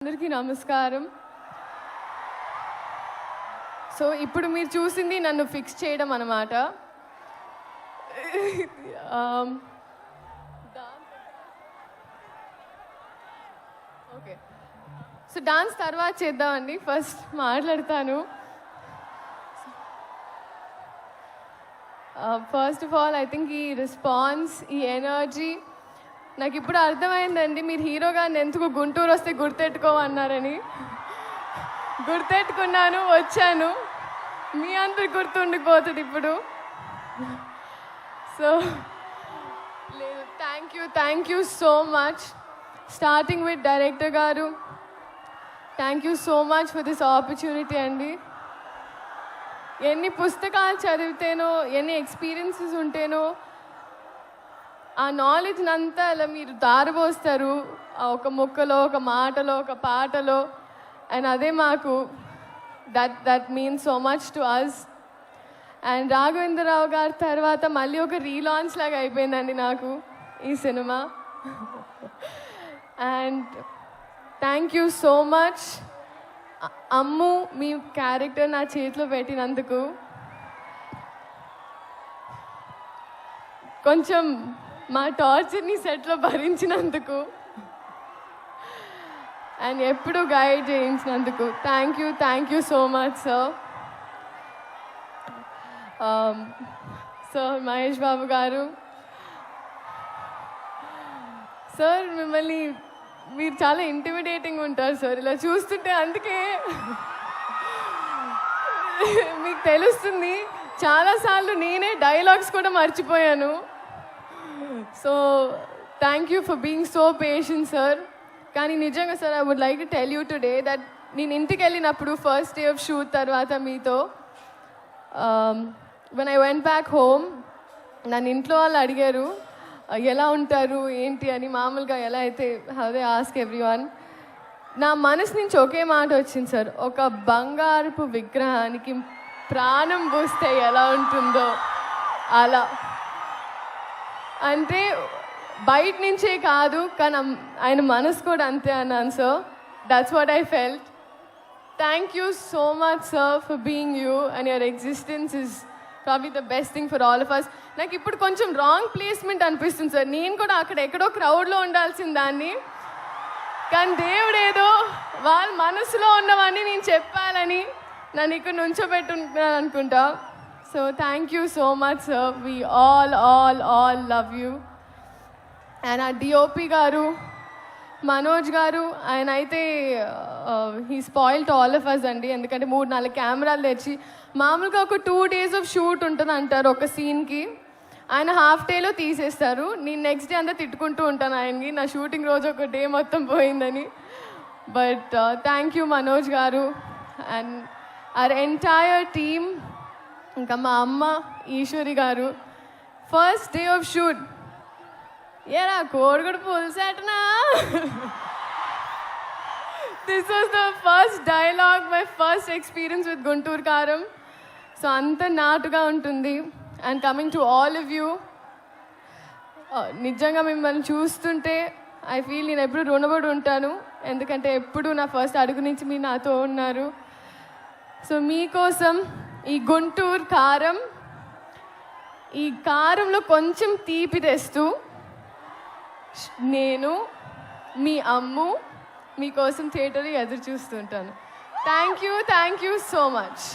అందరికీ నమస్కారం. సో ఇప్పుడు మీరు చూసింది నన్ను ఫిక్స్ చేయడం అన్నమాట. ఓకే, సో డాన్స్ తర్వాత చేద్దామండి. ఫస్ట్ మాట్లాడతాను. First of all I think ఈ రెస్పాన్స్, ఈ ఎనర్జీ నాకు ఇప్పుడు అర్థమైందండి. మీరు హీరో గారిని ఎందుకు గుంటూరు వస్తే గుర్తెట్టుకోమన్నారని. గుర్తెట్టుకున్నాను, వచ్చాను. మీ అందరికి గుర్తుండిపోతుంది ఇప్పుడు. సో లేదు, thank you so much. Starting with director గారు, thank you so much for this opportunity అండి. ఎన్ని పుస్తకాలు చదివితేనో, ఎన్ని ఎక్స్పీరియన్సెస్ ఉంటేనో ఆ నాలెడ్జ్ అంతా అలా మీరు దారబోస్తారు, ఒక ముక్కలో, ఒక మాటలో, ఒక పాటలో. అండ్ అదే మాకు that means so much to us. And Raghavendra Rao గారి తర్వాత మళ్ళీ ఒక రీలాంచ్ లాగా అయిపోయిందండి నాకు ఈ సినిమా. And thank you so much Ammu, మీ క్యారెక్టర్ నా చేతిలో పెట్టినందుకు. కొంచెం మా టార్చర్ని సెట్లో భరించినందుకు అండ్ ఎప్పుడు గైడ్ చేయించినందుకు thank you so much sir. Sir Mahesh Babu గారు, సార్ మిమ్మల్ని మీరు చాలా ఇంటిమిడేటింగ్ ఉంటారు సార్. ఇలా చూస్తుంటే అందుకే మీకు తెలుస్తుంది. చాలాసార్లు నేనే డైలాగ్స్ కూడా మర్చిపోయాను. So thank you for being so patient sir. కానీ నిజంగా సార్, I would like to tell you today that నేను ఇంటికి వెళ్ళినప్పుడు ఫస్ట్ డే ఆఫ్ షూట్ తర్వాత మీతో when I went back home, నన్ను ఇంట్లో వాళ్ళు అడిగారు ఎలా ఉంటారు ఏంటి అని. మామూలుగా ఎలా అయితే అదే ఆస్క్ ఎవ్రీవన్. నా మనసు నుంచి ఒకే మాట వచ్చింది సార్, ఒక బంగారపు విగ్రహానికి ప్రాణం పోస్తే ఎలా ఉంటుందో అలా. అంటే బయట నుంచే కాదు, కానీ ఆయన మనసు కూడా అంతే అన్నాను sir. That's what I felt. Thank you so much sir for being you, and your existence is probably the best thing for all of us. నాకు ఇప్పుడు కొంచెం రాంగ్ ప్లేస్మెంట్ అనిపిస్తుంది సార్. నేను కూడా అక్కడ ఎక్కడో క్రౌడ్లో ఉండాల్సిన దాన్ని, కానీ దేవుడు ఏదో వాళ్ళ మనసులో ఉన్నవన్నీ నేను చెప్పాలని నన్ను ఇక్కడ నుంచోబెట్టుకుంటున్నాను అనుకుంటా. So thank you so much sir. We all love you. And uh DOP గారు మనోజ్ గారు, ఆయన అయితే he spoiled all of us అండి. ఎందుకంటే 3-4 కెమెరాలు తెచ్చి, మామూలుగా ఒక 2 days ఆఫ్ షూట్ ఉంటుంది అంటారు ఒక సీన్కి, ఆయన హాఫ్ డేలో తీసేస్తారు. నేను నెక్స్ట్ డే అంతా తిట్టుకుంటూ ఉంటాను ఆయనకి, నా షూటింగ్ రోజు ఒక డే మొత్తం పోయిందని. బట్ థ్యాంక్ యూ మనోజ్ గారు అండ్ అవర్ ఎంటైర్ టీమ్. ఇంకా మా అమ్మ ఈశ్వరి గారు, ఫస్ట్ డే ఆఫ్ షూట్ ఏరా కోడిగుడు పులిసేటనా. This was the first dialogue, my first experience with Guntur Karam. So అంత నాటుగా ఉంటుంది. And coming to all of you, నిజంగా మిమ్మల్ని చూస్తుంటే ఐ ఫీల్ నేను ఎప్పుడు రుణపడి ఉంటాను. ఎందుకంటే ఎప్పుడు నా ఫస్ట్ అడుగు నుంచి మీరు నాతో ఉన్నారు. సో మీకోసం ఈ గుంటూరు కారం, ఈ కారంలో కొంచెం తీపి తెస్తూ నేను మీ అమ్ము మీకోసం థియేటర్లో ఎదురు చూస్తుంటాను. Thank you so much.